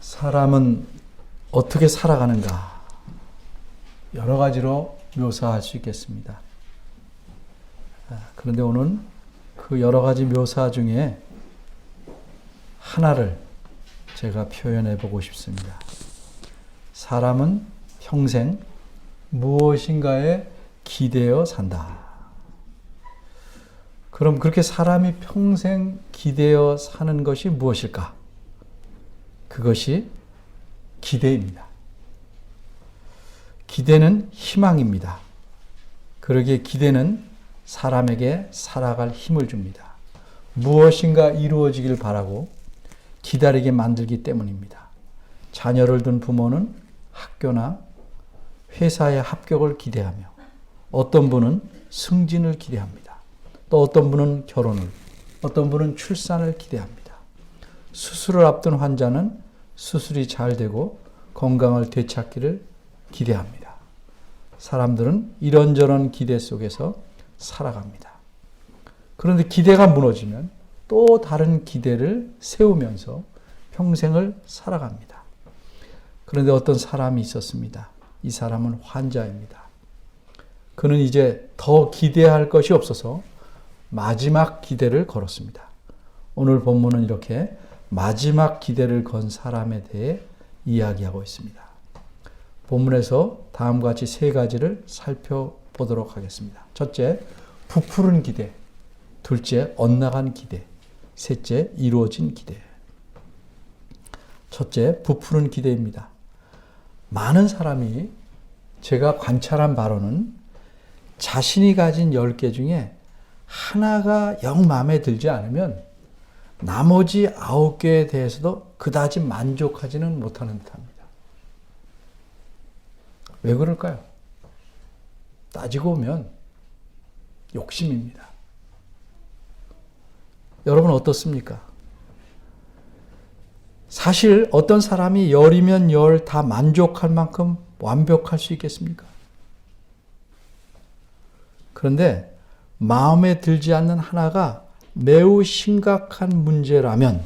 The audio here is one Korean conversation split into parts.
사람은 어떻게 살아가는가? 여러 가지로 묘사할 수 있겠습니다. 그런데 오늘 그 여러 가지 묘사 중에 하나를 제가 표현해 보고 싶습니다. 사람은 평생 무엇인가에 기대어 산다. 그럼 그렇게 사람이 평생 기대어 사는 것이 무엇일까? 그것이 기대입니다. 기대는 희망입니다. 그러기에 기대는 사람에게 살아갈 힘을 줍니다. 무엇인가 이루어지길 바라고 기다리게 만들기 때문입니다. 자녀를 둔 부모는 학교나 회사의 합격을 기대하며 어떤 분은 승진을 기대합니다. 또 어떤 분은 결혼을, 어떤 분은 출산을 기대합니다. 수술을 앞둔 환자는 수술이 잘 되고 건강을 되찾기를 기대합니다. 사람들은 이런저런 기대 속에서 살아갑니다. 그런데 기대가 무너지면 또 다른 기대를 세우면서 평생을 살아갑니다. 그런데 어떤 사람이 있었습니다. 이 사람은 환자입니다. 그는 이제 더 기대할 것이 없어서 마지막 기대를 걸었습니다. 오늘 본문은 이렇게 마지막 기대를 건 사람에 대해 이야기하고 있습니다. 본문에서 다음과 같이 세 가지를 살펴보도록 하겠습니다. 첫째, 부풀은 기대. 둘째, 엇나간 기대. 셋째, 이루어진 기대. 첫째, 부풀은 기대입니다. 많은 사람이 제가 관찰한 바로는 자신이 가진 10개 중에 하나가 영 마음에 들지 않으면 나머지 9개에 대해서도 그다지 만족하지는 못하는 듯합니다. 왜 그럴까요? 따지고 보면 욕심입니다. 여러분 어떻습니까? 사실 어떤 사람이 10이면 10 다 만족할 만큼 완벽할 수 있겠습니까? 그런데 마음에 들지 않는 하나가 매우 심각한 문제라면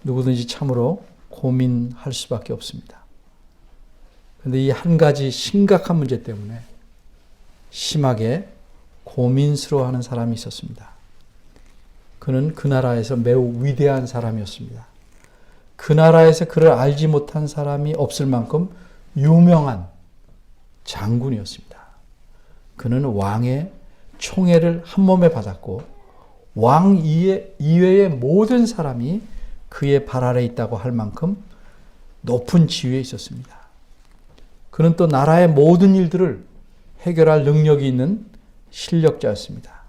누구든지 참으로 고민할 수밖에 없습니다. 그런데 이 한 가지 심각한 문제 때문에 심하게 고민스러워하는 사람이 있었습니다. 그는 그 나라에서 매우 위대한 사람이었습니다. 그 나라에서 그를 알지 못한 사람이 없을 만큼 유명한 장군이었습니다. 그는 왕의 총애를 한 몸에 받았고 왕 이외의 모든 사람이 그의 발 아래에 있다고 할 만큼 높은 지위에 있었습니다. 그는 또 나라의 모든 일들을 해결할 능력이 있는 실력자였습니다.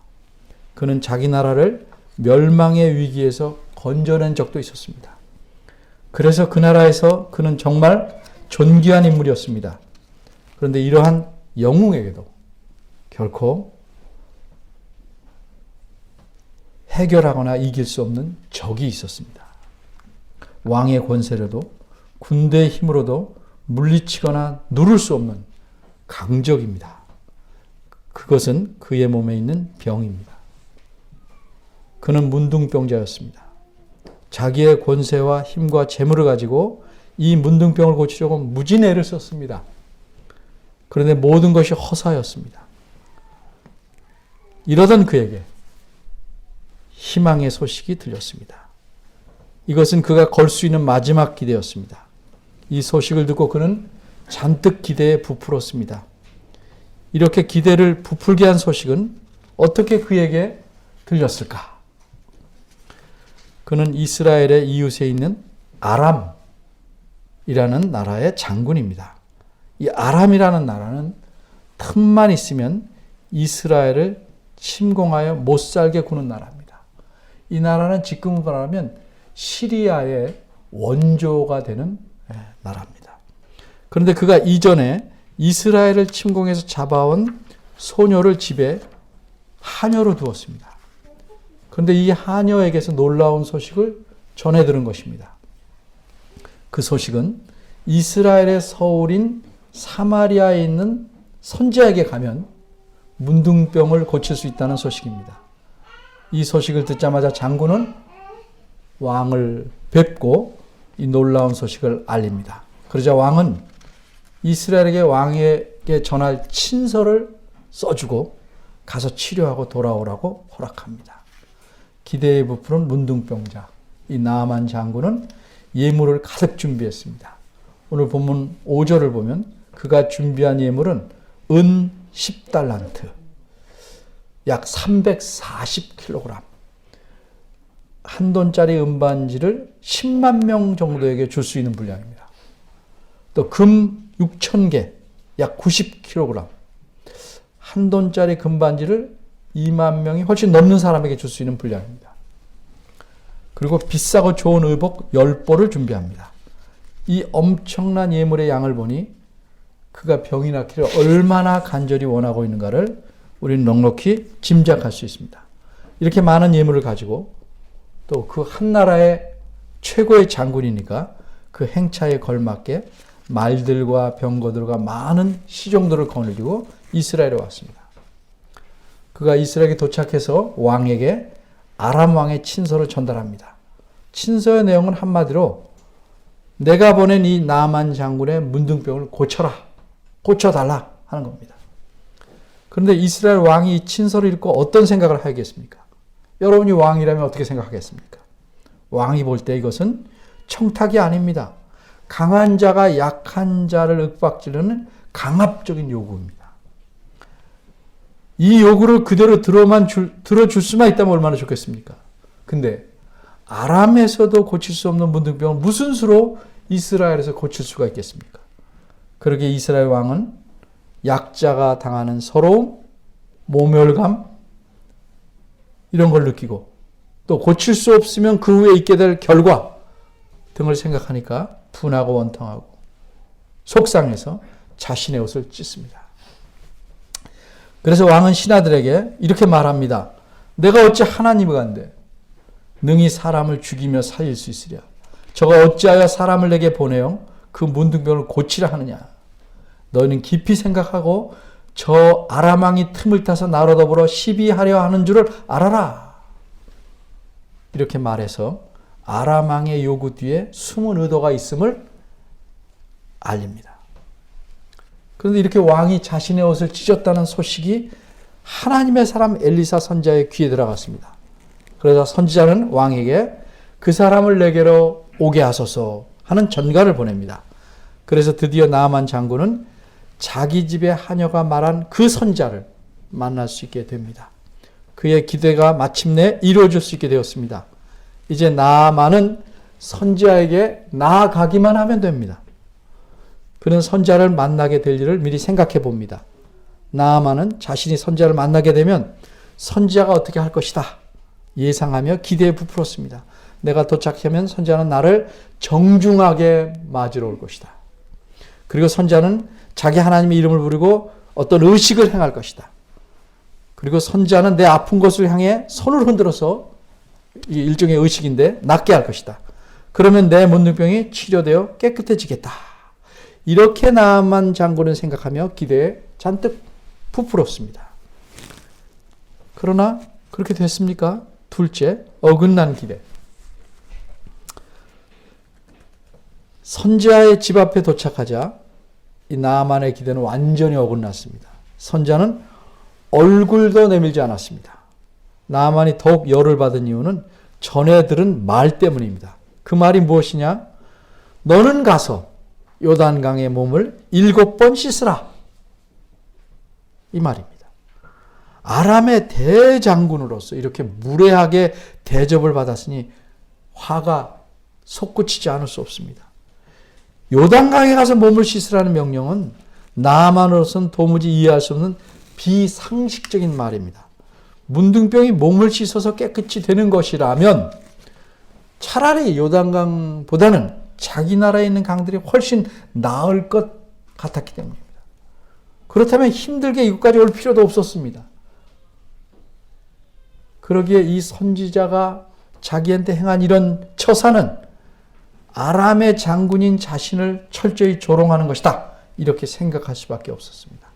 그는 자기 나라를 멸망의 위기에서 건져낸 적도 있었습니다. 그래서 그 나라에서 그는 정말 존귀한 인물이었습니다. 그런데 이러한 영웅에게도 결코 해결하거나 이길 수 없는 적이 있었습니다. 왕의 권세로도 군대의 힘으로도 물리치거나 누를 수 없는 강적입니다. 그것은 그의 몸에 있는 병입니다. 그는 문둥병자였습니다. 자기의 권세와 힘과 재물을 가지고 이 문둥병을 고치려고 무진 애를 썼습니다. 그런데 모든 것이 허사였습니다. 이러던 그에게 희망의 소식이 들렸습니다. 이것은 그가 걸 수 있는 마지막 기대였습니다. 이 소식을 듣고 그는 잔뜩 기대에 부풀었습니다. 이렇게 기대를 부풀게 한 소식은 어떻게 그에게 들렸을까? 그는 이스라엘의 이웃에 있는 아람이라는 나라의 장군입니다. 이 아람이라는 나라는 틈만 있으면 이스라엘을 침공하여 못살게 구는 나라입니다. 이 나라는 지금 말하면 시리아의 원조가 되는 나라입니다. 그런데 그가 이전에 이스라엘을 침공해서 잡아온 소녀를 집에 하녀로 두었습니다. 그런데 이 하녀에게서 놀라운 소식을 전해 들은 것입니다. 그 소식은 이스라엘의 서울인 사마리아에 있는 선지자에게 가면 문둥병을 고칠 수 있다는 소식입니다. 이 소식을 듣자마자 장군은 왕을 뵙고 이 놀라운 소식을 알립니다. 그러자 왕은 이스라엘에게 왕에게 전할 친서를 써주고 가서 치료하고 돌아오라고 허락합니다. 기대에 부풀은 문둥병자 이 나아만 장군은 예물을 가득 준비했습니다. 오늘 본문 5절을 보면 그가 준비한 예물은 은 10달란트, 약 340kg, 한 돈짜리 은반지를 10만 명 정도에게 줄 수 있는 분량입니다. 또 금 6,000개, 약 90kg, 한 돈짜리 금반지를 2만 명이 훨씬 넘는 사람에게 줄 수 있는 분량입니다. 그리고 비싸고 좋은 의복 10벌을 준비합니다. 이 엄청난 예물의 양을 보니 그가 병이 낫기를 얼마나 간절히 원하고 있는가를 우리는 넉넉히 짐작할 수 있습니다. 이렇게 많은 예물을 가지고 또 그 한 나라의 최고의 장군이니까 그 행차에 걸맞게 말들과 병거들과 많은 시종들을 거느리고 이스라엘에 왔습니다. 그가 이스라엘에 도착해서 왕에게 아람 왕의 친서를 전달합니다. 친서의 내용은 한마디로 내가 보낸 이 나아만 장군의 문둥병을 고쳐달라 하는 겁니다. 그런데 이스라엘 왕이 이 친서를 읽고 어떤 생각을 하겠습니까? 여러분이 왕이라면 어떻게 생각하겠습니까? 왕이 볼 때 이것은 청탁이 아닙니다. 강한 자가 약한 자를 윽박지르는 강압적인 요구입니다. 이 요구를 그대로 들어줄 수만 있다면 얼마나 좋겠습니까? 근데 아람에서도 고칠 수 없는 문둥병을 무슨 수로 이스라엘에서 고칠 수가 있겠습니까? 그러기에 이스라엘 왕은 약자가 당하는 서러움, 모멸감 이런 걸 느끼고 또 고칠 수 없으면 그 후에 있게 될 결과 등을 생각하니까 분하고 원통하고 속상해서 자신의 옷을 찢습니다. 그래서 왕은 신하들에게 이렇게 말합니다. 내가 어찌 하나님을 간데 능히 사람을 죽이며 살릴 수 있으랴. 저가 어찌하여 사람을 내게 보내어 그 문둥병을 고치라 하느냐. 너희는 깊이 생각하고 저 아람 왕이 틈을 타서 나로 더불어 시비하려 하는 줄을 알아라. 이렇게 말해서 아람 왕의 요구 뒤에 숨은 의도가 있음을 알립니다. 그런데 이렇게 왕이 자신의 옷을 찢었다는 소식이 하나님의 사람 엘리사 선지자의 귀에 들어갔습니다. 그래서 선지자는 왕에게 그 사람을 내게로 오게 하소서 하는 전가를 보냅니다. 그래서 드디어 나아만 장군은 자기 집의 하녀가 말한 그 선지자를 만날 수 있게 됩니다. 그의 기대가 마침내 이루어질 수 있게 되었습니다. 이제 나아만은 선지자에게 나아가기만 하면 됩니다. 그는 선지자를 만나게 될 일을 미리 생각해 봅니다. 나아만은 자신이 선지자를 만나게 되면 선지자가 어떻게 할 것이다 예상하며 기대에 부풀었습니다. 내가 도착하면 선지자는 나를 정중하게 맞으러 올 것이다. 그리고 선지자는 자기 하나님의 이름을 부르고 어떤 의식을 행할 것이다. 그리고 선지자는 내 아픈 곳을 향해 손을 흔들어서 이 일종의 의식인데 낫게 할 것이다. 그러면 내 문둥병이 치료되어 깨끗해지겠다. 이렇게 나아만 장군은 생각하며 기대에 잔뜩 부풀었습니다. 그러나 그렇게 됐습니까? 둘째, 어긋난 기대. 선지자의 집 앞에 도착하자 이 나아만의 기대는 완전히 어긋났습니다. 선지자는 얼굴도 내밀지 않았습니다. 나아만이 더욱 열을 받은 이유는 전에 들은 말 때문입니다. 그 말이 무엇이냐? 너는 가서 요단강의 몸을 7번 씻으라. 이 말입니다. 아람의 대장군으로서 이렇게 무례하게 대접을 받았으니 화가 솟구치지 않을 수 없습니다. 요단강에 가서 몸을 씻으라는 명령은 나아만으로서는 도무지 이해할 수 없는 비상식적인 말입니다. 문둥병이 몸을 씻어서 깨끗이 되는 것이라면 차라리 요단강보다는 자기 나라에 있는 강들이 훨씬 나을 것 같았기 때문입니다. 그렇다면 힘들게 이곳까지 올 필요도 없었습니다. 그러기에 이 선지자가 자기한테 행한 이런 처사는 아람의 장군인 자신을 철저히 조롱하는 것이다. 이렇게 생각할 수밖에 없었습니다.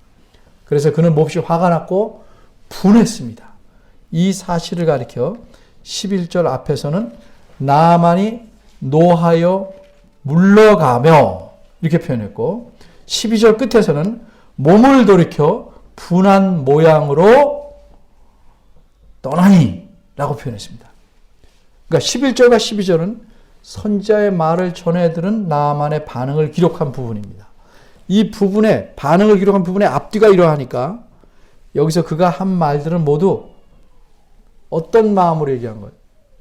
그래서 그는 몹시 화가 났고 분했습니다. 이 사실을 가리켜 11절 앞에서는 나아만이 노하여 물러가며 이렇게 표현했고 12절 끝에서는 몸을 돌이켜 분한 모양으로 떠나니 라고 표현했습니다. 그러니까 11절과 12절은 선지자의 말을 전해 들은 나아만의 반응을 기록한 부분입니다. 이 부분에 반응을 기록한 부분의 앞뒤가 이러하니까 여기서 그가 한 말들은 모두 어떤 마음으로 얘기한 거예요?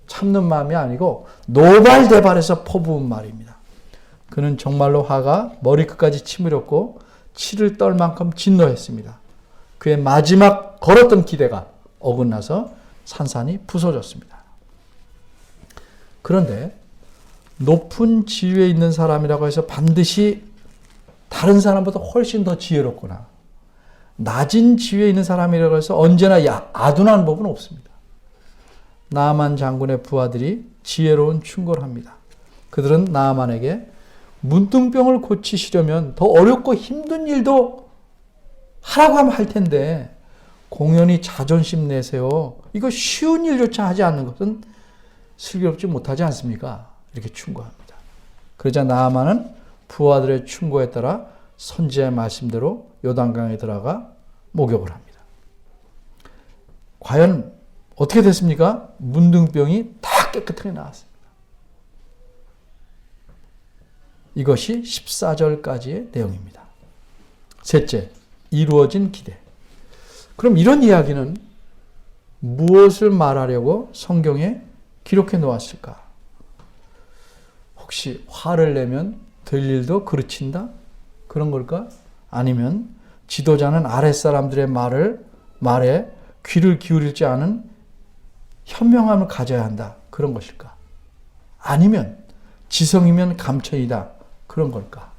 참는 마음이 아니고 노발대발해서 퍼부은 말입니다. 그는 정말로 화가 머리끝까지 치밀었고 치를 떨 만큼 진노했습니다. 그의 마지막 걸었던 기대가 어긋나서 산산이 부서졌습니다. 그런데 높은 지위에 있는 사람이라고 해서 반드시 다른 사람보다 훨씬 더 지혜롭거나 낮은 지위에 있는 사람이라고 해서 언제나 아둔한 법은 없습니다. 나아만 장군의 부하들이 지혜로운 충고를 합니다. 그들은 나아만에게 문둥병을 고치시려면 더 어렵고 힘든 일도 하라고 하면 할 텐데 공연히 자존심 내세요. 이거 쉬운 일조차 하지 않는 것은 슬기롭지 못하지 않습니까? 이렇게 충고합니다. 그러자 나아만은 부하들의 충고에 따라 선지자의 말씀대로 요단강에 들어가 목욕을 합니다. 과연 어떻게 됐습니까? 문둥병이 다 깨끗하게 나왔습니다. 이것이 14절까지의 내용입니다. 셋째, 이루어진 기대. 그럼 이런 이야기는 무엇을 말하려고 성경에 기록해 놓았을까? 혹시 화를 내면 될 일도 그르친다? 그런 걸까? 아니면 지도자는 아랫사람들의 말에 귀를 기울이지 않은 현명함을 가져야 한다. 그런 것일까? 아니면 지성이면 감천이다. 그런 걸까?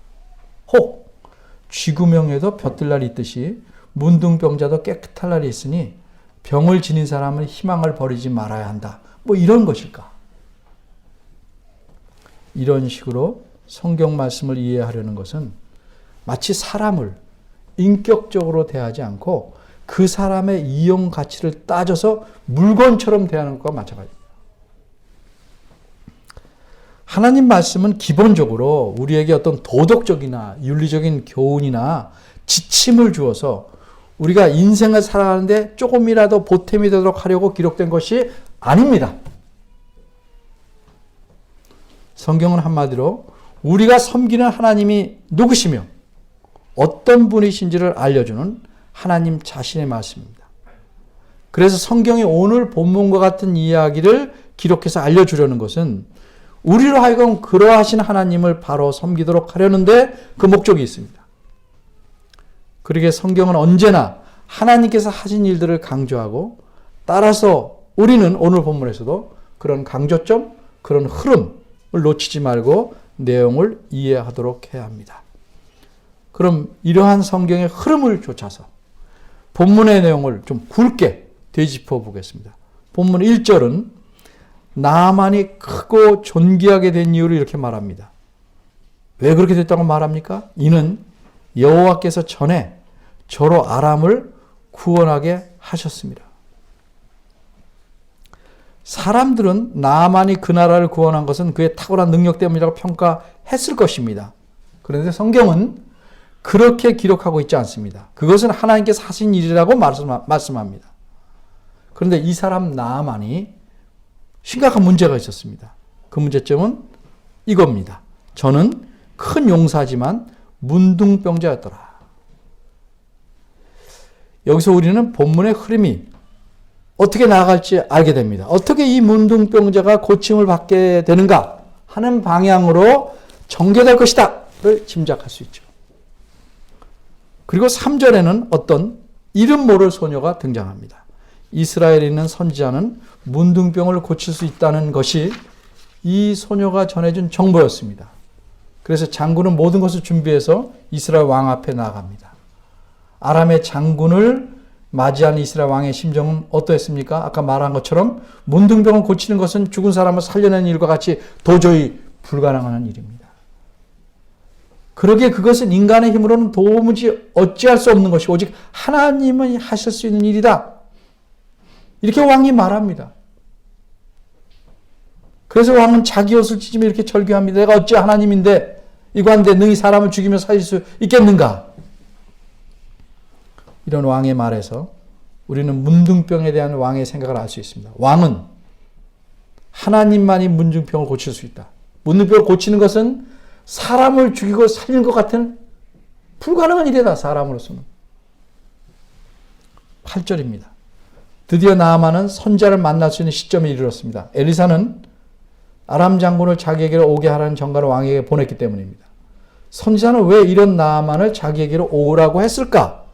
혹 쥐구멍에도 볕들 날이 있듯이 문둥병자도 깨끗할 날이 있으니 병을 지닌 사람은 희망을 버리지 말아야 한다. 뭐 이런 것일까? 이런 식으로 성경 말씀을 이해하려는 것은 마치 사람을 인격적으로 대하지 않고 그 사람의 이용 가치를 따져서 물건처럼 대하는 것과 마찬가지입니다. 하나님 말씀은 기본적으로 우리에게 어떤 도덕적이나 윤리적인 교훈이나 지침을 주어서 우리가 인생을 살아가는데 조금이라도 보탬이 되도록 하려고 기록된 것이 아닙니다. 성경은 한마디로 우리가 섬기는 하나님이 누구시며 어떤 분이신지를 알려주는 하나님 자신의 말씀입니다. 그래서 성경이 오늘 본문과 같은 이야기를 기록해서 알려주려는 것은 우리로 하여금 그러하신 하나님을 바로 섬기도록 하려는데 그 목적이 있습니다. 그러기에 성경은 언제나 하나님께서 하신 일들을 강조하고 따라서 우리는 오늘 본문에서도 그런 강조점, 그런 흐름을 놓치지 말고 내용을 이해하도록 해야 합니다. 그럼 이러한 성경의 흐름을 쫓아서 본문의 내용을 좀 굵게 되짚어 보겠습니다. 본문 1절은 나아만이 크고 존귀하게 된 이유를 이렇게 말합니다. 왜 그렇게 됐다고 말합니까? 이는 여호와께서 전에 저로 아람을 구원하게 하셨습니다. 사람들은 나아만이 그 나라를 구원한 것은 그의 탁월한 능력 때문이라고 평가했을 것입니다. 그런데 성경은 그렇게 기록하고 있지 않습니다. 그것은 하나님께서 하신 일이라고 말씀합니다. 그런데 이 사람 나아만이 심각한 문제가 있었습니다. 그 문제점은 이겁니다. 저는 큰 용사지만 문둥병자였더라. 여기서 우리는 본문의 흐름이 어떻게 나아갈지 알게 됩니다. 어떻게 이 문둥병자가 고침을 받게 되는가 하는 방향으로 전개될 것이다를 짐작할 수 있죠. 그리고 3절에는 어떤 이름 모를 소녀가 등장합니다. 이스라엘에 있는 선지자는 문둥병을 고칠 수 있다는 것이 이 소녀가 전해준 정보였습니다. 그래서 장군은 모든 것을 준비해서 이스라엘 왕 앞에 나아갑니다. 아람의 장군을 맞이한 이스라엘 왕의 심정은 어떠했습니까? 아까 말한 것처럼 문둥병을 고치는 것은 죽은 사람을 살려내는 일과 같이 도저히 불가능한 일입니다. 그러기에 그것은 인간의 힘으로는 도무지 어찌할 수 없는 것이 오직 하나님이 하실 수 있는 일이다. 이렇게 왕이 말합니다. 그래서 왕은 자기 옷을 찢으며 이렇게 절규합니다. 내가 어찌 하나님인데 이관데 능히 사람을 죽이며 살릴 수 있겠는가? 이런 왕의 말에서 우리는 문둥병에 대한 왕의 생각을 알 수 있습니다. 왕은 하나님만이 문둥병을 고칠 수 있다. 문둥병을 고치는 것은 사람을 죽이고 살리는 것 같은 불가능한 일이다. 사람으로서는. 8절입니다. 드디어 나아만은 선지자를 만날 수 있는 시점에 이르렀습니다. 엘리사는 아람 장군을 자기에게로 오게 하라는 전가를 왕에게 보냈기 때문입니다. 선지자는 왜 이런 나아만을 자기에게로 오라고 했을까?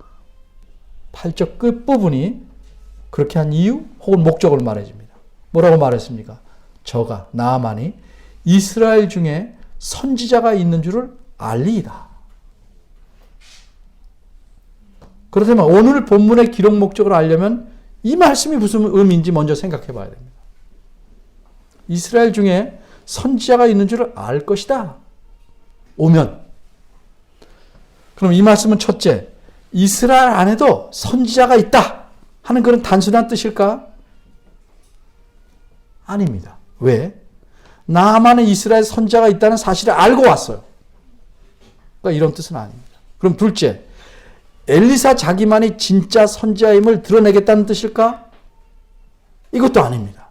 8절 끝부분이 그렇게 한 이유 혹은 목적을 말해줍니다. 뭐라고 말했습니까? 저가 나아만이 이스라엘 중에 선지자가 있는 줄을 알리이다. 그렇다면 오늘 본문의 기록 목적을 알려면 이 말씀이 무슨 의미인지 먼저 생각해 봐야 됩니다. 이스라엘 중에 선지자가 있는 줄을 알 것이다. 오면. 그럼 이 말씀은 첫째, 이스라엘 안에도 선지자가 있다 하는 그런 단순한 뜻일까? 아닙니다. 왜? 나아만은 이스라엘 선지자가 있다는 사실을 알고 왔어요. 그러니까 이런 뜻은 아닙니다. 그럼 둘째, 엘리사 자기만이 진짜 선지자임을 드러내겠다는 뜻일까? 이것도 아닙니다.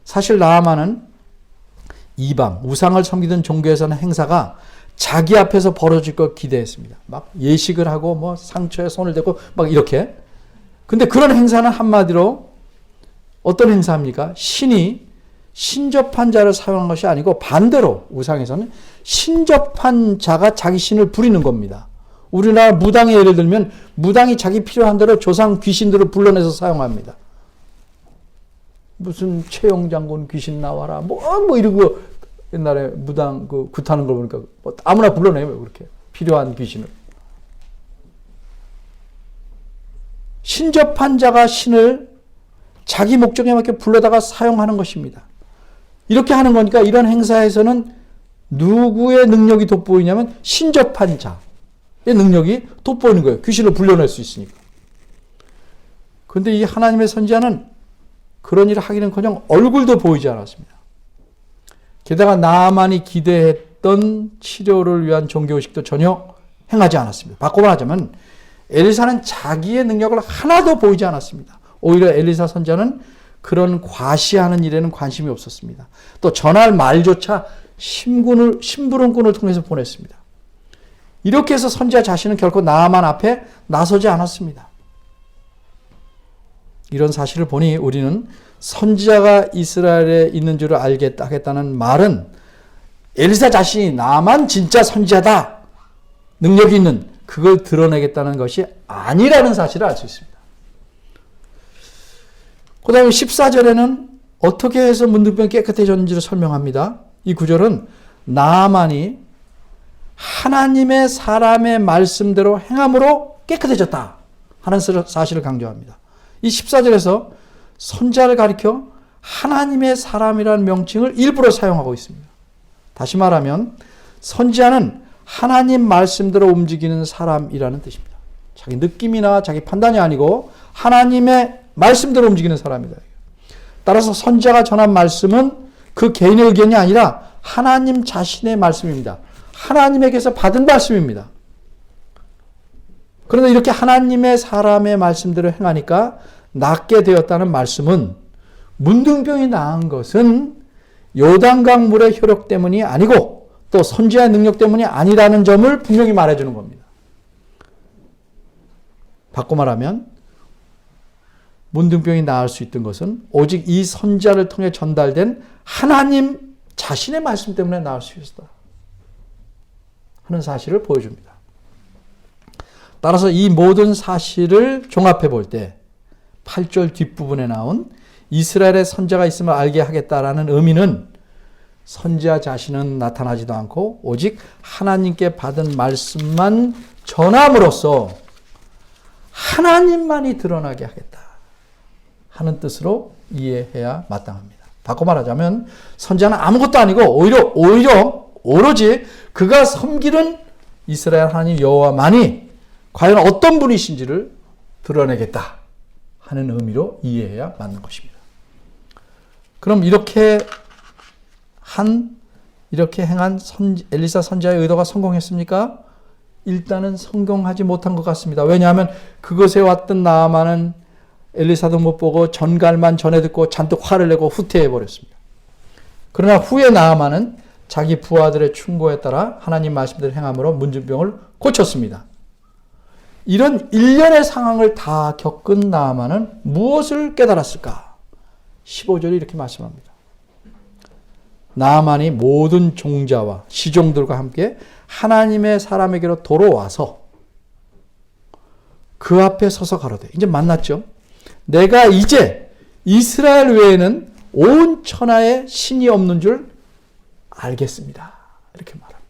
사실 나아만은 이방, 우상을 섬기던 종교에서는 행사가 자기 앞에서 벌어질 걸 기대했습니다. 막 예식을 하고 뭐 상처에 손을 대고 막 이렇게. 근데 그런 행사는 한마디로 어떤 행사입니까? 신이 신접한 자를 사용한 것이 아니고 반대로 우상에서는 신접한 자가 자기 신을 부리는 겁니다. 우리나라 무당의 예를 들면 무당이 자기 필요한 대로 조상 귀신들을 불러내서 사용합니다. 무슨 최영 장군 귀신 나와라 뭐 이러고 옛날에 무당 그 굿하는 걸 보니까 뭐 아무나 불러내요. 그렇게 필요한 귀신을. 신접한 자가 신을 자기 목적에 맞게 불러다가 사용하는 것입니다. 이렇게 하는 거니까 이런 행사에서는 누구의 능력이 돋보이냐면 신접한 자의 능력이 돋보이는 거예요. 귀신을 불러낼 수 있으니까. 그런데 이 하나님의 선지자는 그런 일을 하기는커녕 얼굴도 보이지 않았습니다. 게다가 나아만이 기대했던 치료를 위한 종교의식도 전혀 행하지 않았습니다. 바꿔 말하자면 엘리사는 자기의 능력을 하나도 보이지 않았습니다. 오히려 엘리사 선지자는 그런 과시하는 일에는 관심이 없었습니다. 또 전할 말조차 심부름꾼을 통해서 보냈습니다. 이렇게 해서 선지자 자신은 결코 나아만 앞에 나서지 않았습니다. 이런 사실을 보니 우리는 선지자가 이스라엘에 있는 줄을 하겠다는 말은 엘리사 자신이 나만 진짜 선지자다, 능력이 있는 그걸 드러내겠다는 것이 아니라는 사실을 알 수 있습니다. 그 다음에 14절에는 어떻게 해서 문둥병이 깨끗해졌는지를 설명합니다. 이 구절은 나아만이 하나님의 사람의 말씀대로 행함으로 깨끗해졌다 하는 사실을 강조합니다. 이 14절에서 선지자를 가리켜 하나님의 사람이라는 명칭을 일부러 사용하고 있습니다. 다시 말하면 선지자는 하나님 말씀대로 움직이는 사람이라는 뜻입니다. 자기 느낌이나 자기 판단이 아니고 하나님의 말씀대로 움직이는 사람이다. 따라서 선지자가 전한 말씀은 그 개인의 의견이 아니라 하나님 자신의 말씀입니다. 하나님에게서 받은 말씀입니다. 그런데 이렇게 하나님의 사람의 말씀대로 행하니까 낫게 되었다는 말씀은 문둥병이 나은 것은 요단강 물의 효력 때문이 아니고 또 선지자의 능력 때문이 아니라는 점을 분명히 말해주는 겁니다. 바꿔 말하면 문둥병이 나을 수 있던 것은 오직 이 선지자를 통해 전달된 하나님 자신의 말씀 때문에 나을 수 있었다 하는 사실을 보여줍니다. 따라서 이 모든 사실을 종합해 볼 때 8절 뒷부분에 나온 이스라엘의 선지자가 있음을 알게 하겠다라는 의미는 선지자 자신은 나타나지도 않고 오직 하나님께 받은 말씀만 전함으로써 하나님만이 드러나게 하겠다 하는 뜻으로 이해해야 마땅합니다. 바꿔 말하자면 선지자는 아무것도 아니고 오히려 오로지 그가 섬기는 이스라엘 하나님 여호와만이 과연 어떤 분이신지를 드러내겠다 하는 의미로 이해해야 맞는 것입니다. 그럼 이렇게 이렇게 행한 엘리사 선지자의 의도가 성공했습니까? 일단은 성공하지 못한 것 같습니다. 왜냐하면 그것에 왔던 나아만은 엘리사도 못 보고 전갈만 전해 듣고 잔뜩 화를 내고 후퇴해 버렸습니다. 그러나 후에 나아만은 자기 부하들의 충고에 따라 하나님 말씀대로 행함으로 문둥병을 고쳤습니다. 이런 일련의 상황을 다 겪은 나아만은 무엇을 깨달았을까? 15절이 이렇게 말씀합니다. 나아만이 모든 종자와 시종들과 함께 하나님의 사람에게로 돌아와서 그 앞에 서서 가로되, 이제 만났죠. 내가 이제 이스라엘 외에는 온 천하에 신이 없는 줄 알겠습니다. 이렇게 말합니다.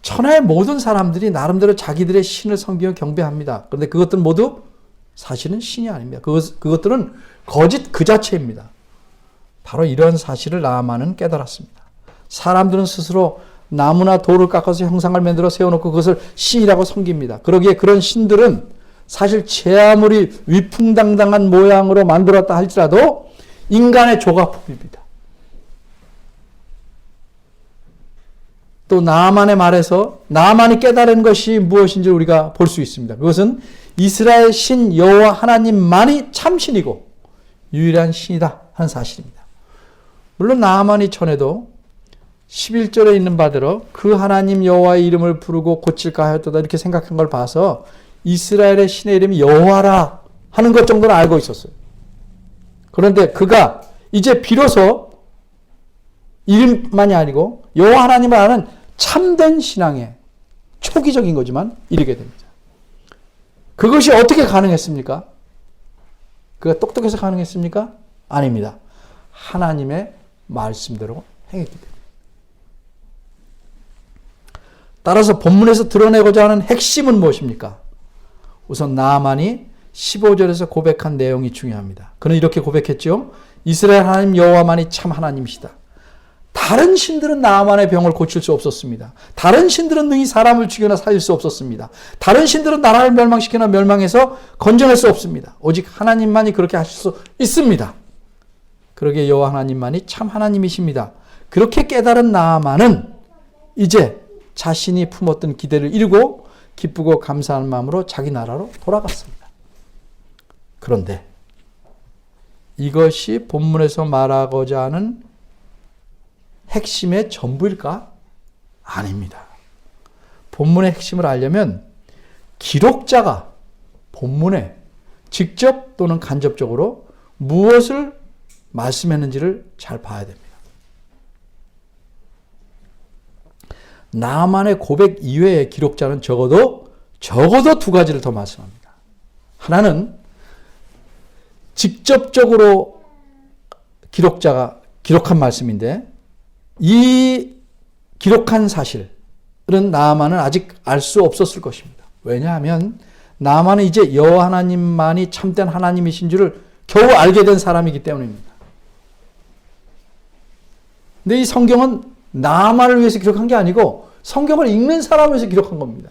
천하의 모든 사람들이 나름대로 자기들의 신을 섬기며 경배합니다. 그런데 그것들은 모두 사실은 신이 아닙니다. 그것들은 거짓 그 자체입니다. 바로 이런 사실을 나아만은 깨달았습니다. 사람들은 스스로 나무나 돌을 깎아서 형상을 만들어 세워놓고 그것을 신이라고 섬깁니다. 그러기에 그런 신들은 사실 제 아무리 위풍당당한 모양으로 만들었다 할지라도 인간의 조각품입니다. 또 나아만의 말에서 나아만이 깨달은 것이 무엇인지 우리가 볼 수 있습니다. 그것은 이스라엘 신 여호와 하나님만이 참신이고 유일한 신이다 하는 사실입니다. 물론 나아만이 전에도 11절에 있는 바대로 그 하나님 여호와의 이름을 부르고 고칠까 하였도다 이렇게 생각한 걸 봐서 이스라엘의 신의 이름이 여호와라 하는 것 정도는 알고 있었어요. 그런데 그가 이제 비로소 이름만이 아니고 여호와 하나님을 아는 참된 신앙에 초기적인 거지만 이르게 됩니다. 그것이 어떻게 가능했습니까? 그가 똑똑해서 가능했습니까? 아닙니다. 하나님의 말씀대로 행했기 때문에. 따라서 본문에서 드러내고자 하는 핵심은 무엇입니까? 우선 나아만이 15절에서 고백한 내용이 중요합니다. 그는 이렇게 고백했죠. 이스라엘 하나님 여호와만이 참 하나님이시다. 다른 신들은 나아만의 병을 고칠 수 없었습니다. 다른 신들은 능히 사람을 죽이거나 살릴 수 없었습니다. 다른 신들은 나라를 멸망시키거나 멸망해서 건져낼 수 없습니다. 오직 하나님만이 그렇게 하실 수 있습니다. 그러기에 여호와 하나님만이 참 하나님이십니다. 그렇게 깨달은 나아만은 이제 자신이 품었던 기대를 이루고 기쁘고 감사한 마음으로 자기 나라로 돌아갔습니다. 그런데 이것이 본문에서 말하고자 하는 핵심의 전부일까? 아닙니다. 본문의 핵심을 알려면 기록자가 본문에 직접 또는 간접적으로 무엇을 말씀했는지를 잘 봐야 됩니다. 나아만의 고백 이외에 기록자는 적어도 두 가지를 더 말씀합니다. 하나는 직접적으로 기록자가 기록한 말씀인데 이 기록한 사실은 나아만은 아직 알 수 없었을 것입니다. 왜냐하면 나아만은 이제 여호와 하나님만이 참된 하나님이신 줄을 겨우 알게 된 사람이기 때문입니다. 근데 이 성경은 나아만을 위해서 기록한 게 아니고 성경을 읽는 사람을 위해서 기록한 겁니다.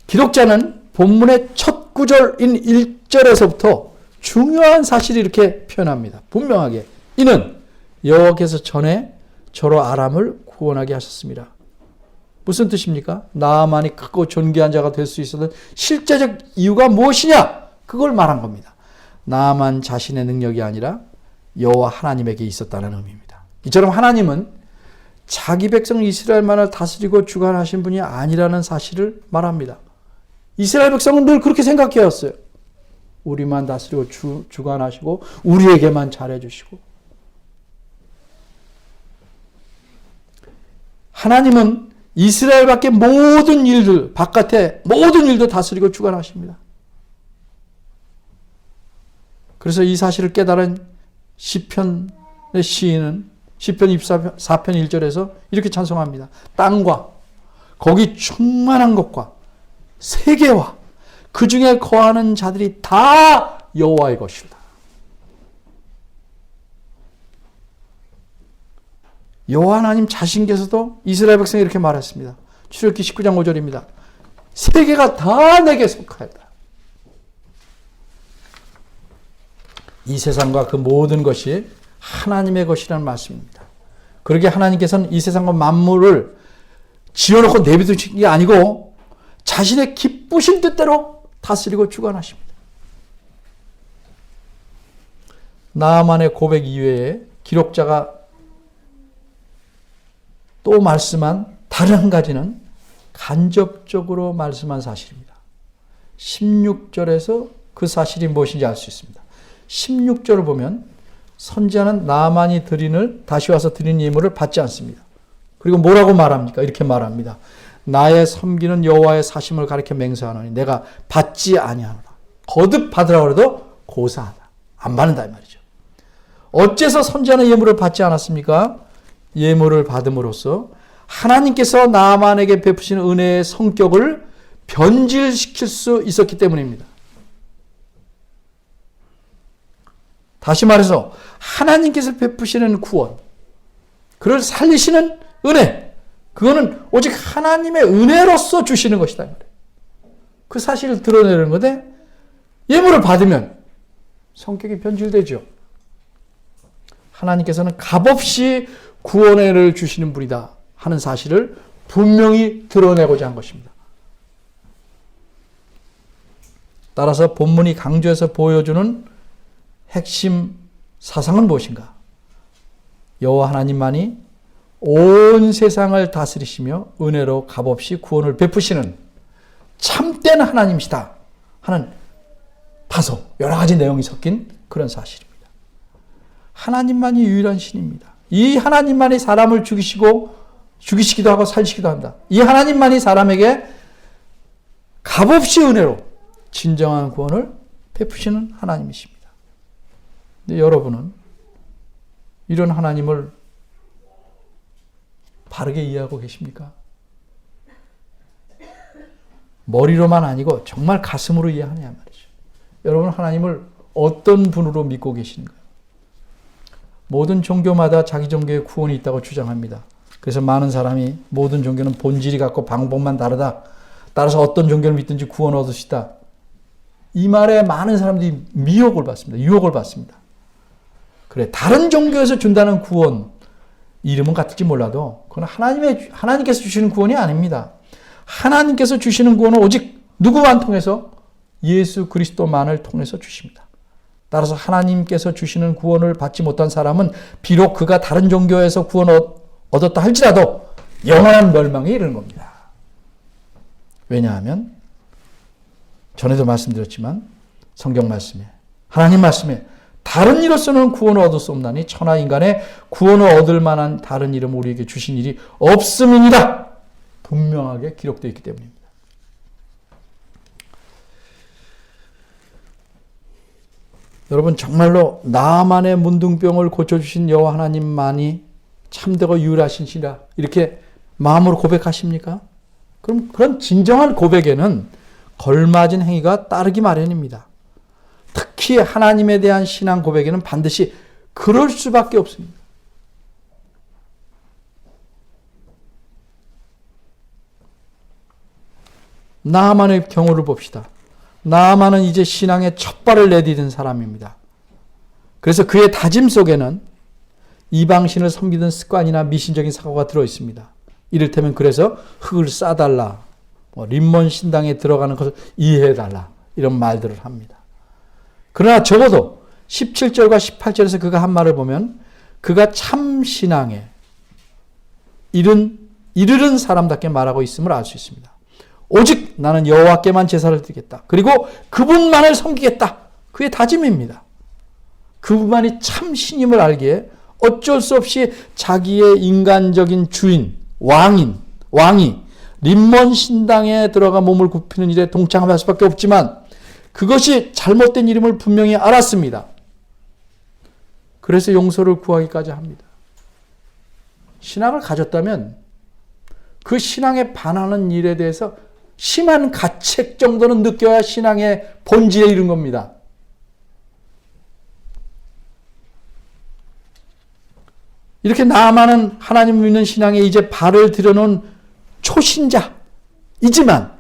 기록자는 본문의 첫 구절인 1절에서부터 중요한 사실을 이렇게 표현합니다. 분명하게 이는 여호와께서 전에 저로 아람을 구원하게 하셨습니다. 무슨 뜻입니까? 나아만이 크고 존귀한 자가 될 수 있었던 실제적 이유가 무엇이냐? 그걸 말한 겁니다. 나아만 자신의 능력이 아니라 여호와 하나님에게 있었다는 의미입니다. 이처럼 하나님은 자기 백성 이스라엘만을 다스리고 주관하신 분이 아니라는 사실을 말합니다. 이스라엘 백성은 늘 그렇게 생각해왔어요. 우리만 다스리고 주관하시고 우리에게만 잘해주시고. 하나님은 이스라엘 밖의 모든 일들, 바깥의 모든 일도 다스리고 주관하십니다. 그래서 이 사실을 깨달은 시편의 시인은 시편 24편 1절에서 이렇게 찬송합니다. 땅과 거기 충만한 것과 세계와 그 중에 거하는 자들이 다 여호와의 것이다. 여호와 하나님 자신께서도 이스라엘 백성이 이렇게 말했습니다. 출애굽기 19장 5절입니다. 세계가 다 내게 속하였다. 이 세상과 그 모든 것이 하나님의 것이라는 말씀입니다. 그러게 하나님께서는 이 세상과 만물을 지어놓고 내비두신 게 아니고 자신의 기쁘신 뜻대로 다스리고 주관하십니다. 나만의 고백 이외에 기록자가 또 말씀한 다른 한 가지는 간접적으로 말씀한 사실입니다. 16절에서 그 사실이 무엇인지 알 수 있습니다. 16절을 보면 선지자는 나만이 다시 와서 드리는 예물을 받지 않습니다. 그리고 뭐라고 말합니까? 이렇게 말합니다. 나의 섬기는 여호와의 사심을 가리켜 맹세하노니 내가 받지 아니하노라. 거듭 받으라고 해도 고사하다. 안 받는다 이 말이죠. 어째서 선지자는 예물을 받지 않았습니까? 예물을 받음으로써 하나님께서 나만에게 베푸시는 은혜의 성격을 변질시킬 수 있었기 때문입니다. 다시 말해서 하나님께서 베푸시는 구원, 그를 살리시는 은혜, 그거는 오직 하나님의 은혜로서 주시는 것이다. 그 사실을 드러내는 건데 예물을 받으면 성격이 변질되죠. 하나님께서는 값없이 구원의 은혜를 주시는 분이다 하는 사실을 분명히 드러내고자 한 것입니다. 따라서 본문이 강조해서 보여주는 핵심 사상은 무엇인가? 여호와 하나님만이 온 세상을 다스리시며 은혜로 값없이 구원을 베푸시는 참된 하나님이시다 하는 다소 여러 가지 내용이 섞인 그런 사실입니다. 하나님만이 유일한 신입니다. 이 하나님만이 사람을 죽이시기도 하고 살리시기도 한다. 이 하나님만이 사람에게 값없이 은혜로 진정한 구원을 베푸시는 하나님이십니다. 근데 여러분은 이런 하나님을 바르게 이해하고 계십니까? 머리로만 아니고 정말 가슴으로 이해하냐 말이죠. 여러분 하나님을 어떤 분으로 믿고 계신가요? 모든 종교마다 자기 종교의 구원이 있다고 주장합니다. 그래서 많은 사람이 모든 종교는 본질이 같고 방법만 다르다. 따라서 어떤 종교를 믿든지 구원 얻으시다. 이 말에 많은 사람들이 미혹을 받습니다. 유혹을 받습니다. 그래, 다른 종교에서 준다는 구원, 이름은 같을지 몰라도 그건 하나님께서 주시는 구원이 아닙니다. 하나님께서 주시는 구원은 오직 누구만 통해서? 예수 그리스도만을 통해서 주십니다. 따라서 하나님께서 주시는 구원을 받지 못한 사람은 비록 그가 다른 종교에서 구원 얻었다 할지라도 영원한 멸망에 이르는 겁니다. 왜냐하면 전에도 말씀드렸지만 성경 말씀에 하나님 말씀에 다른 이로서는 구원을 얻을 수 없나니 천하 인간의 구원을 얻을 만한 다른 이름 우리에게 주신 일이 없음이니라 분명하게 기록되어 있기 때문입니다. 여러분 정말로 나만의 문둥병을 고쳐주신 여호와 하나님만이 참되고 유일하신 신이라 이렇게 마음으로 고백하십니까? 그럼 그런 진정한 고백에는 걸맞은 행위가 따르기 마련입니다. 특히 하나님에 대한 신앙 고백에는 반드시 그럴 수밖에 없습니다. 나만의 경우를 봅시다. 나만은 이제 신앙의 첫 발을 내디딘 사람입니다. 그래서 그의 다짐 속에는 이방신을 섬기던 습관이나 미신적인 사고가 들어있습니다. 이를테면 그래서 흙을 싸달라, 림몬 신당에 들어가는 것을 이해해달라 이런 말들을 합니다. 그러나 적어도 17절과 18절에서 그가 한 말을 보면 그가 참 신앙에 이르는 사람답게 말하고 있음을 알 수 있습니다. 오직 나는 여호와께만 제사를 드리겠다. 그리고 그분만을 섬기겠다. 그의 다짐입니다. 그분만이 참 신임을 알기에 어쩔 수 없이 자기의 인간적인 주인, 왕이 림몬 신당에 들어가 몸을 굽히는 일에 동참할 수밖에 없지만 그것이 잘못된 이름을 분명히 알았습니다. 그래서 용서를 구하기까지 합니다. 신앙을 가졌다면 그 신앙에 반하는 일에 대해서 심한 가책 정도는 느껴야 신앙의 본질에 이른 겁니다. 이렇게 나만은 하나님을 믿는 신앙에 이제 발을 들여놓은 초신자이지만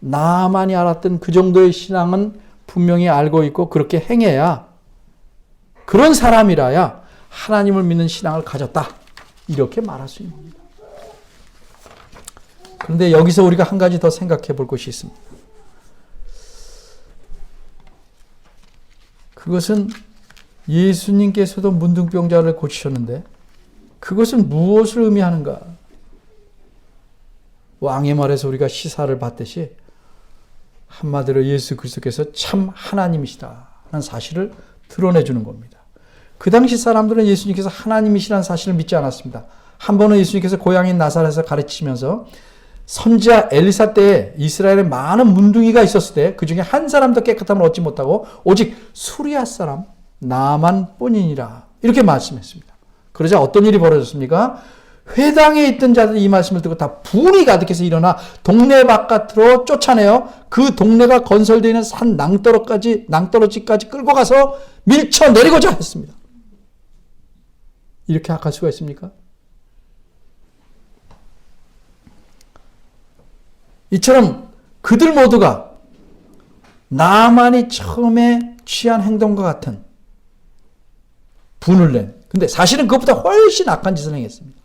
나만이 알았던 그 정도의 신앙은 분명히 알고 있고 그렇게 행해야, 그런 사람이라야 하나님을 믿는 신앙을 가졌다, 이렇게 말할 수 있는 겁니다. 그런데 여기서 우리가 한 가지 더 생각해 볼 것이 있습니다. 그것은 예수님께서도 문둥병자를 고치셨는데 그것은 무엇을 의미하는가? 왕의 말에서 우리가 시사를 받듯이 한마디로 예수 그리스도께서 참 하나님이시다 하는 사실을 드러내주는 겁니다. 그 당시 사람들은 예수님께서 하나님이시라는 사실을 믿지 않았습니다. 한 번은 예수님께서 고향인 나사렛에서 가르치면서 선지자 엘리사 때에 이스라엘에 많은 문둥이가 있었을 때 그 중에 한 사람도 깨끗함을 얻지 못하고 오직 수리아 사람 나만 뿐이니라, 이렇게 말씀했습니다. 그러자 어떤 일이 벌어졌습니까? 회당에 있던 자들이 이 말씀을 듣고 다 분이 가득해서 일어나 동네 바깥으로 쫓아내어 그 동네가 건설되어 있는 산 낭떠러지까지 끌고 가서 밀쳐내리고자 했습니다. 이렇게 악할 수가 있습니까? 이처럼 그들 모두가 나만이 처음에 취한 행동과 같은 분을 낸, 근데 사실은 그것보다 훨씬 악한 짓을 행했습니다.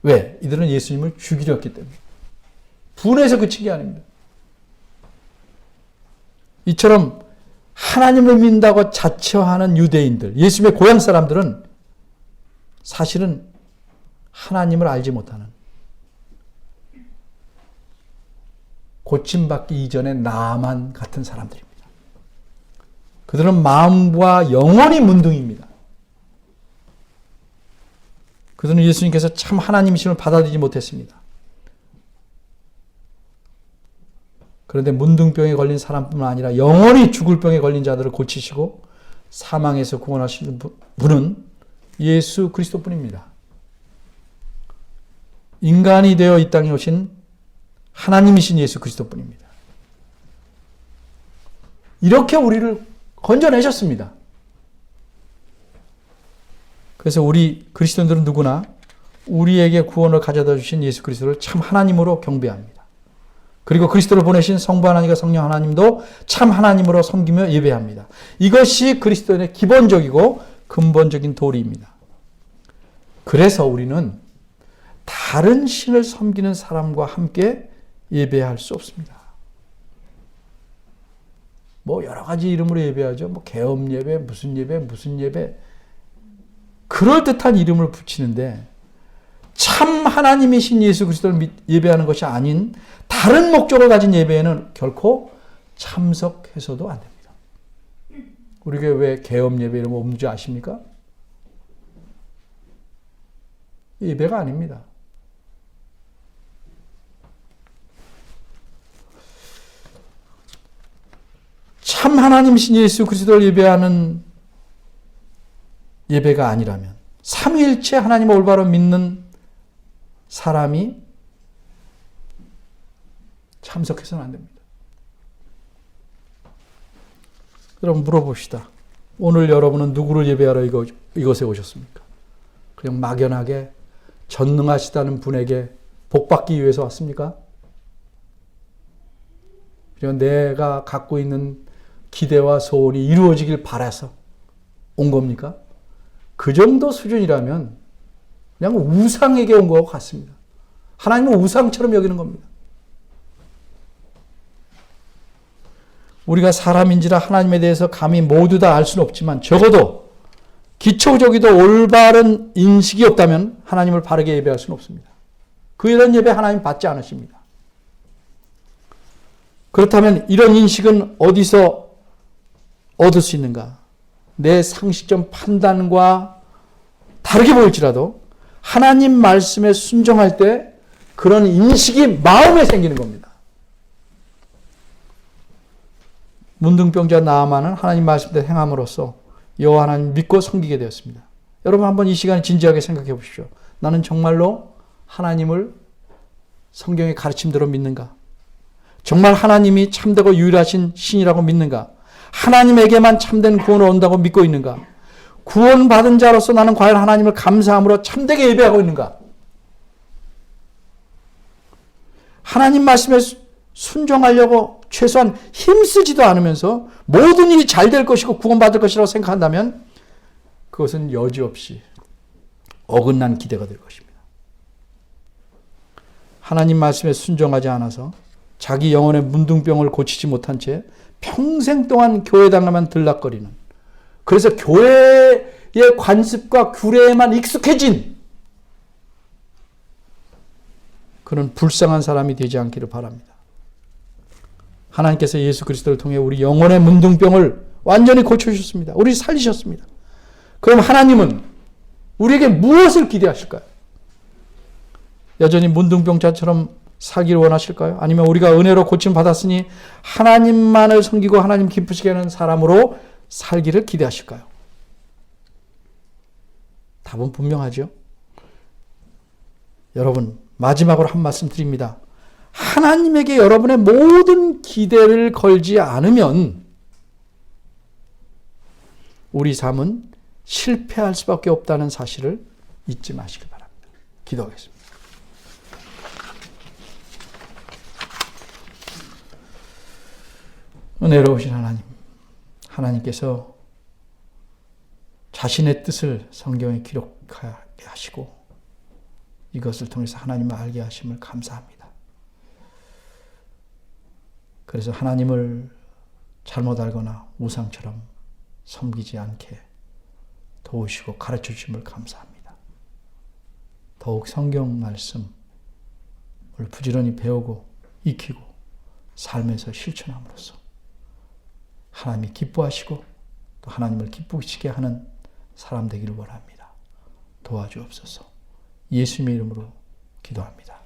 왜? 이들은 예수님을 죽이려 했기 때문에. 분해서 그친 게 아닙니다. 이처럼 하나님을 믿는다고 자처하는 유대인들, 예수님의 고향 사람들은 사실은 하나님을 알지 못하는, 고침받기 이전의 나만 같은 사람들입니다. 그들은 마음과 영혼이 문둥이입니다. 그들은 예수님께서 참 하나님이심을 받아들이지 못했습니다. 그런데 문둥병에 걸린 사람뿐만 아니라 영원히 죽을 병에 걸린 자들을 고치시고 사망에서 구원하시는 분은 예수 그리스도뿐입니다. 인간이 되어 이 땅에 오신 하나님이신 예수 그리스도뿐입니다. 이렇게 우리를 건져내셨습니다. 그래서 우리 그리스도인들은 누구나 우리에게 구원을 가져다 주신 예수 그리스도를 참 하나님으로 경배합니다. 그리고 그리스도를 보내신 성부 하나님과 성령 하나님도 참 하나님으로 섬기며 예배합니다. 이것이 그리스도인의 기본적이고 근본적인 도리입니다. 그래서 우리는 다른 신을 섬기는 사람과 함께 예배할 수 없습니다. 뭐 여러 가지 이름으로 예배하죠. 뭐 계엄 예배, 무슨 예배. 그럴듯한 이름을 붙이는데 참 하나님이신 예수 그리스도를 예배하는 것이 아닌 다른 목적을 가진 예배에는 결코 참석해서도 안 됩니다. 우리 교회 왜 계엄 예배 이런 거 없는지 아십니까? 예배가 아닙니다. 참 하나님이신 예수 그리스도를 예배하는 예배가 아니라면 삼위일체 하나님을 올바로 믿는 사람이 참석해서는 안 됩니다. 그럼 물어봅시다. 오늘 여러분은 누구를 예배하러 이곳에 오셨습니까? 그냥 막연하게 전능하시다는 분에게 복받기 위해서 왔습니까? 그냥 내가 갖고 있는 기대와 소원이 이루어지길 바라서 온 겁니까? 그 정도 수준이라면 그냥 우상에게 온 것 같습니다. 하나님은 우상처럼 여기는 겁니다. 우리가 사람인지라 하나님에 대해서 감히 모두 다 알 수는 없지만 적어도 기초적이도 올바른 인식이 없다면 하나님을 바르게 예배할 수는 없습니다. 이런 예배 하나님 받지 않으십니다. 그렇다면 이런 인식은 어디서 얻을 수 있는가? 내 상식적 판단과 다르게 보일지라도 하나님 말씀에 순종할 때 그런 인식이 마음에 생기는 겁니다. 문둥병자 나아만은 하나님 말씀대로 행함으로써 여호와 하나님 믿고 섬기게 되었습니다. 여러분 한번 이 시간에 진지하게 생각해 보십시오. 나는 정말로 하나님을 성경의 가르침대로 믿는가? 정말 하나님이 참되고 유일하신 신이라고 믿는가? 하나님에게만 참된 구원을 온다고 믿고 있는가? 구원받은 자로서 나는 과연 하나님을 감사함으로 참되게 예배하고 있는가? 하나님 말씀에 순종하려고 최소한 힘쓰지도 않으면서 모든 일이 잘 될 것이고 구원받을 것이라고 생각한다면 그것은 여지없이 어긋난 기대가 될 것입니다. 하나님 말씀에 순종하지 않아서 자기 영혼의 문둥병을 고치지 못한 채 평생 동안 교회당에만 들락거리는, 그래서 교회의 관습과 규례에만 익숙해진 그런 불쌍한 사람이 되지 않기를 바랍니다. 하나님께서 예수 그리스도를 통해 우리 영혼의 문둥병을 완전히 고쳐주셨습니다. 우리 살리셨습니다. 그럼 하나님은 우리에게 무엇을 기대하실까요? 여전히 문둥병자처럼 살기를 원하실까요? 아니면 우리가 은혜로 고침 받았으니 하나님만을 섬기고 하나님 기쁘시게 하는 사람으로 살기를 기대하실까요? 답은 분명하죠. 여러분, 마지막으로 한 말씀 드립니다. 하나님에게 여러분의 모든 기대를 걸지 않으면 우리 삶은 실패할 수밖에 없다는 사실을 잊지 마시기 바랍니다. 기도하겠습니다. 은혜로우신 하나님, 하나님께서 자신의 뜻을 성경에 기록하게 하시고 이것을 통해서 하나님을 알게 하심을 감사합니다. 그래서 하나님을 잘못 알거나 우상처럼 섬기지 않게 도우시고 가르쳐 주심을 감사합니다. 더욱 성경 말씀을 부지런히 배우고 익히고 삶에서 실천함으로써 하나님이 기뻐하시고 또 하나님을 기쁘시게 하는 사람 되기를 원합니다. 도와주옵소서. 예수님의 이름으로 기도합니다.